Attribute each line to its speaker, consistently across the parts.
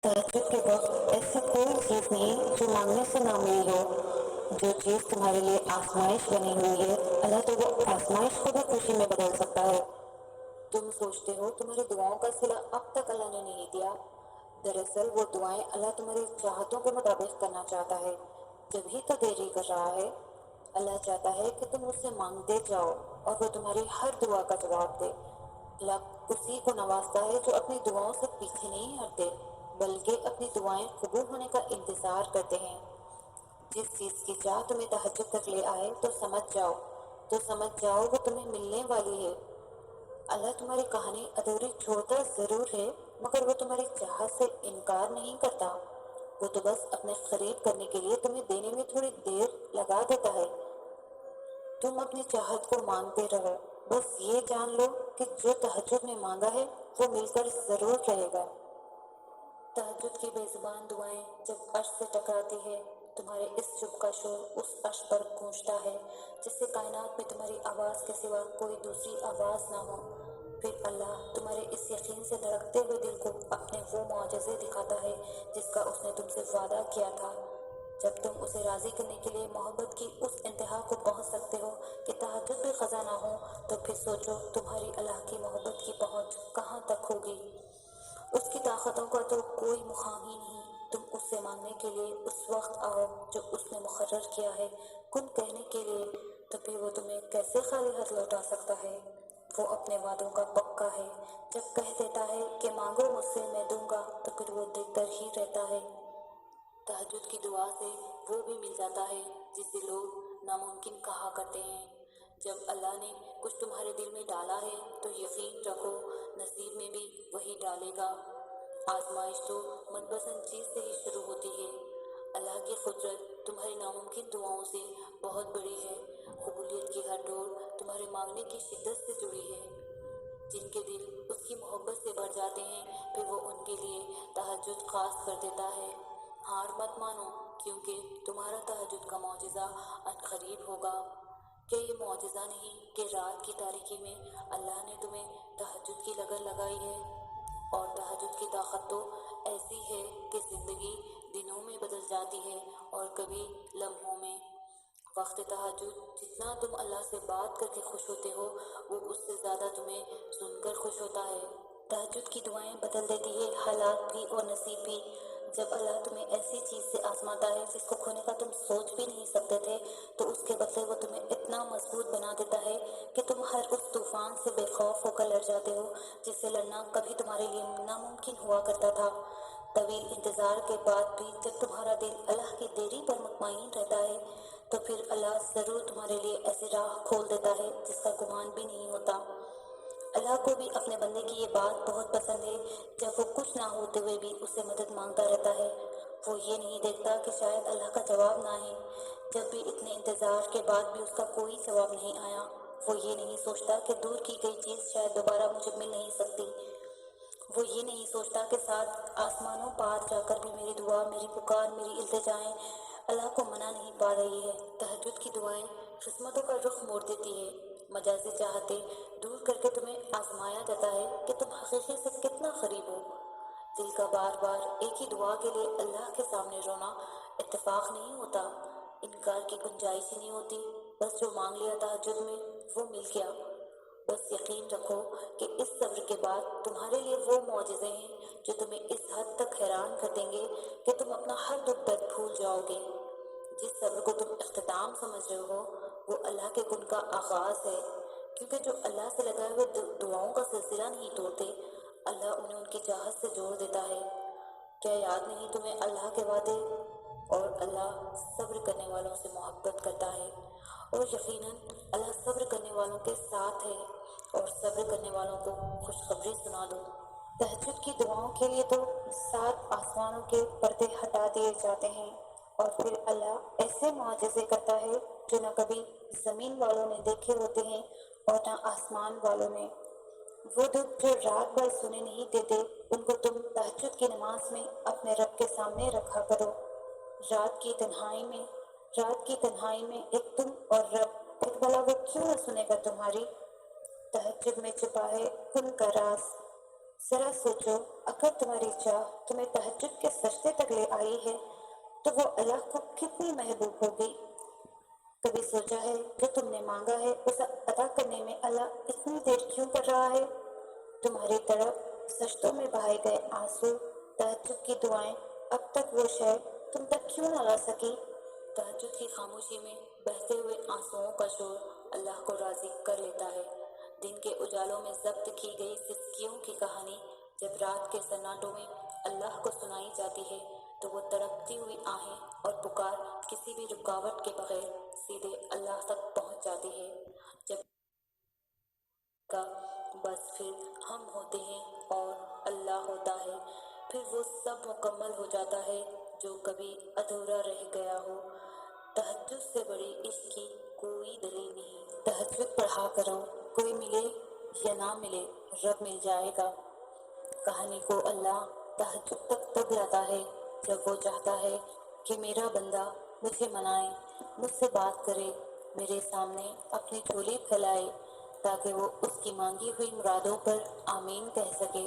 Speaker 1: तहज्जुद के वक्त ऐसी कोई चीज नहीं जो मांगने से ना मिली हो। जो चीज तुम्हारे लिए आजमाइश बनी हुई है, अल्लाह तो वो आजमाइश को भी खुशी में बदल सकता है। तुम सोचते हो तुम्हारी दुआओं का सिला अब तक अल्लाह ने नहीं दिया। दरअसल वो दुआएं अल्लाह तुम्हारी चाहतों के मुताबिक करना चाहता है, जब ही तो देरी कर रहा है। अल्लाह चाहता है कि तुम उससे मांगते जाओ और वो तुम्हारी हर दुआ का जवाब दे। अल्लाह उसी को नवाजता है जो अपनी दुआओं से पीछे नहीं हटते, बल्कि अपनी दुआएं कबूल होने का इंतजार करते हैं। जिस चीज की चाह तुम्हें तहज्जुद तक ले आए तो समझ जाओ वो तुम्हें मिलने वाली है। अल्लाह तुम्हारी कहानी अधूरी छोड़ता जरूर है, मगर वो तुम्हारी चाहत से इनकार नहीं करता। वो तो बस अपने खरीद करने के लिए तुम्हें देने में थोड़ी देर लगा देता है। तुम अपनी चाहत को मांगते रहो, बस ये जान लो कि जो तहज्जुद में मांगा है वो मिलकर जरूर रहेगा। तहज्जुद की बेजुबान दुआएं जब अर्श से टकराती है, तुम्हारे इस चुप का शोर उस अर्श पर गूंजता है जिससे कायनात में तुम्हारी आवाज़ के सिवा कोई दूसरी आवाज़ ना हो। फिर अल्लाह तुम्हारे इस यकीन से धड़कते हुए दिल को अपने वो मुआजिज़े दिखाता है जिसका उसने तुमसे वादा किया था। जब तुम उसे राज़ी करने के लिए मोहब्बत की उस इंतहा को पहुंच सकते हो कि तहज्जुद भी क़ज़ा ना हो, तो फिर सोचो तुम्हारी अल्लाह की मोहब्बत की पहुंच कहाँ तक होगी। उसकी ताकतों का तो कोई मुकाम ही नहीं। तुम उससे मांगने के लिए उस वक्त आओ जो उसने मुकर्रर किया है, कुन कहने के लिए, तो फिर वो तुम्हें कैसे खाली हाथ लौटा सकता है। वो अपने वादों का पक्का है। जब कह देता है कि मांगो मुझसे मैं दूंगा, तो फिर वो देकर ही रहता है। तहज्जुद की दुआ से वो भी मिल जाता है जिसे लोग नामुमकिन कहा करते हैं। जब अल्लाह ने कुछ तुम्हारे दिल में डाला है तो यकीन रखो नसीब में भी वही डालेगा। आजमाइश तो मनपसंद चीज़ से ही शुरू होती है। अल्लाह की कुदरत तुम्हारी नामुमकिन दुआओं से बहुत बड़ी है। कबूलियत की हर डोर तुम्हारे मांगने की शिद्दत से जुड़ी है। जिनके दिल उसकी मोहब्बत से भर जाते हैं, फिर वो उनके लिए तहज्जुद खास कर देता है। हार मत मानो, क्योंकि तुम्हारा तहज्जुद का मौजिज़ा अनकरीब होगा। क्या ये मौजिज़ा नहीं कि रात की तारीकी में अल्लाह ने तुम्हें तहज्जुद की लगन लगाई है। और तहज्जुद की ताकत तो ऐसी है कि ज़िंदगी दिनों में बदल जाती है और कभी लम्हों में। वक्त तहज्जुद जितना तुम अल्लाह से बात करके खुश होते हो, वो उससे ज़्यादा तुम्हें सुनकर खुश होता है। तहज्जुद की दुआएं बदल देती है हालात भी और नसीब भी। जब अल्लाह तुम्हें ऐसी चीज़ से आजमाता है जिसको खोने का तुम सोच भी नहीं सकते थे, तो उसके बदले वो तुम्हें इतना मजबूत बना देता है कि तुम हर उस तूफान से बेखौफ होकर लड़ जाते हो जिससे लड़ना कभी तुम्हारे लिए नामुमकिन हुआ करता था। तवील इंतज़ार के बाद भी जब तुम्हारा दिल अल्लाह की देरी पर मुतमईन रहता है, तो फिर अल्लाह ज़रूर तुम्हारे लिए ऐसी राह खोल देता है जिसका गुमान भी नहीं होता। अल्लाह को भी अपने बंदे की ये बात बहुत पसंद है, जब वो कुछ ना होते हुए भी उससे मदद मांगता रहता है। वो ये नहीं देखता कि शायद अल्लाह का जवाब ना आए। जब भी इतने इंतज़ार के बाद भी उसका कोई जवाब नहीं आया, वो ये नहीं सोचता कि दूर की गई चीज़ शायद दोबारा मुझे मिल नहीं सकती। वो ये नहीं सोचता कि साथ आसमानों पार जाकर भी मेरी दुआ, मेरी पुकार, मेरी इल्तिजाएं अल्लाह को मना नहीं पा रही है। तहज्जुद की दुआएं किस्मतों का रुख मोड़ देती है। मजाजी चाहते दूर करके तुम्हें आजमाया जाता है कि तुम हकीकत से कितना करीब हो। दिल का बार बार एक ही दुआ के लिए अल्लाह के सामने रोना इत्तेफाक नहीं होता, इनकार की गुंजाइश ही नहीं होती। बस जो मांग लिया तहज्जुद में वो मिल गया। बस यकीन रखो कि इस सब्र के बाद तुम्हारे लिए वो मौजिज़े हैं जो तुम्हें इस हद तक हैरान कर देंगे कि तुम अपना हर दुख दर्द भूल जाओगे। जिस सब्र को तुम इख्तिताम समझ रहे हो, वो अल्लाह के गुण का आगाज़ है, क्योंकि जो अल्लाह से लगाए हुए दुआओं का सिलसिला नहीं तोड़ते, अल्लाह उन्हें उनकी चाहत से जोड़ देता है। क्या याद नहीं तुम्हें अल्लाह के वादे? और अल्लाह सब्र करने वालों से मोहब्बत करता है, और यकीनन अल्लाह सब्र करने वालों के साथ है। और सब्र करने वालों को खुशखबरी सुना दो। तहज्जुद की दुआओं के लिए तो 7 आसमानों के पर्दे हटा दिए जाते हैं, और फिर अल्लाह ऐसे मुआजिज़े करता है जो न कभी ज़मीन वालों ने देखे होते हैं और न आसमान वालों ने। वो दुख जो रात भर सुने नहीं देते, उनको तुम तहज्जुद की नमाज में अपने रब के सामने रखा करो। रात की तन्हाई में रात की तन्हाई में एक तुम और रब, फिर भला वो क्यों न सुनेगा तुम्हारी। तहज्जुद में छुपा है कुन का राज। ज़रा सोचो, अगर तुम्हारी चाह तुम्हें तहज्जुद के सजदे तक ले आई है तो वो अल्लाह को कितनी महबूब होगी। कभी सोचा है जो तुमने मांगा है उसे अदा करने में अल्लाह इतनी देर क्यों कर रहा है। तुम्हारी तरफ सजदों में बहाए गए आंसू, तहज्जुद की दुआएं, अब तक वो शय तुम तक क्यों न ला सकी। तहज्जुद की खामोशी में बहते हुए आंसुओं का शोर अल्लाह को राजी कर लेता है। दिन के उजालों में जब्त की गई सिसकियों की कहानी जब रात के सन्नाटों में अल्लाह को सुनाई जाती है तो वो तड़पती हुई आहें और पुकार किसी भी रुकावट के बगैर सीधे अल्लाह तक पहुंच जाती है। जब का बस फिर हम होते हैं और अल्लाह होता है, फिर वो सब मुकम्मल हो जाता है जो कभी अधूरा रह गया हो। तहज्जुद से बड़ी इश्क की कोई दलील नहीं। तहज्जुद पढ़ा करो, कोई मिले या ना मिले रब मिल जाएगा। कहानी को अल्लाह तहज्जुद तक तब लाता है जब वो चाहता है कि मेरा बंदा मुझे मनाए, मुझसे बात करे, मेरे सामने अपनी झोली फैलाए ताकि वो उसकी मांगी हुई मुरादों पर आमीन कह सके।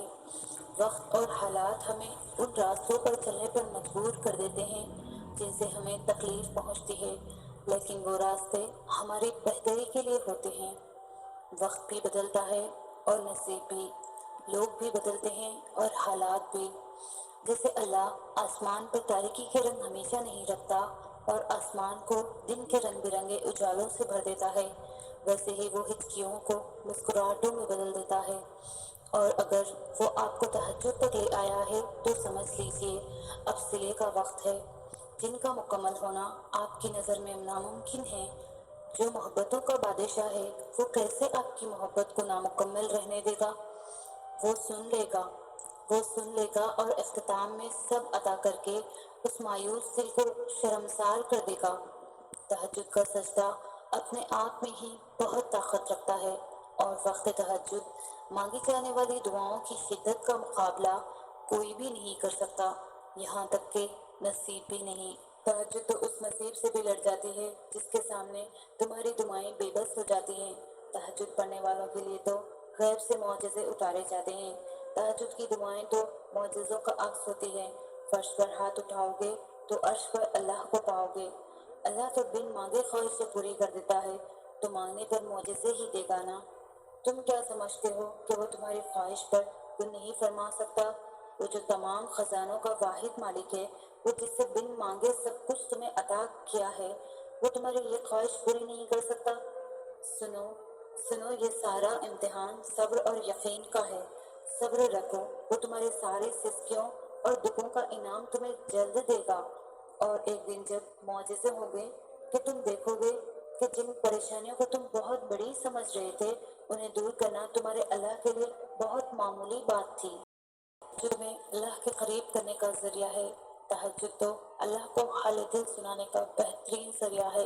Speaker 1: वक्त और हालात हमें उन रास्तों पर चलने पर मजबूर कर देते हैं जिनसे हमें तकलीफ पहुंचती है, लेकिन वो रास्ते हमारी बेहतरी के लिए होते हैं। वक्त भी बदलता है और नसीब भी, लोग भी बदलते हैं और हालात भी। जैसे अल्लाह आसमान पर तारीकी के रंग हमेशा नहीं रखता और आसमान को दिन के रंग बिरंगे उजालों से भर देता है, वैसे ही वो हिचकियों को मुस्कुराहटों में बदल देता है। और अगर वो आपको तहज्जुद तक ले आया है तो समझ लीजिए अब सिले का वक्त है। जिनका मुकम्मल होना आपकी नज़र में नामुमकिन है, जो मोहब्बतों का बादशाह है, वो कैसे आपकी मोहब्बत को नामुकम्मल रहने देगा। वो सुन लेगा, वो सुन लेगा और इख्तिताम में सब अता करके उस मायूस दिल को शर्मसार कर देगा। तहज्जुद का सजदा अपने आप में ही बहुत ताकत रखता है और वक्त तहज्जुद मांगी जाने वाली दुआओं की शिद्दत का मुकाबला कोई भी नहीं कर सकता, यहाँ तक कि नसीब भी नहीं। तहज्जुद तो उस नसीब से भी लड़ जाती है जिसके सामने तुम्हारी दुआएं बेबस हो जाती हैं। तहज्जुद पढ़ने वालों के लिए तो गैब से मौजज़े उतारे जाते हैं। तहज्जुद की दुआएं तो मौजज़ों का अक्स होती है। फर्श पर हाथ उठाओगे तो अर्श पर अल्लाह को पाओगे। अल्लाह तो बिन मांगे ख्वाहिशें पूरी कर देता है, तो मांगने पर मौजज़े ही देगा ना। तुम क्या समझते हो कि वो तुम्हारी ख्वाहिश पर कुछ नहीं फरमा सकता। वो जो तमाम खजानों का वाहिद मालिक है, वो जिससे बिन मांगे सब कुछ तुम्हें अता किया है, वो तुम्हारी ये ख्वाहिश पूरी नहीं कर सकता। सुनो, सुनो, ये सारा इम्तिहान सब्र और यकीन का है। सब्र रखो, वो तुम्हारी सारी सिस्कियों और दुखों का इनाम तुम्हें जल्द देगा। और एक दिन जब मौजज़े होंगे कि तुम देखोगे कि जिन परेशानियों को तुम बहुत बड़ी समझ रहे थे, उन्हें दूर करना तुम्हारे अल्लाह के लिए बहुत मामूली बात थी। जो तुम्हें अल्लाह के करीब करने का जरिया है। तहज्जुद तो अल्लाह को हाल दिल सुनाने का बेहतरीन जरिया है।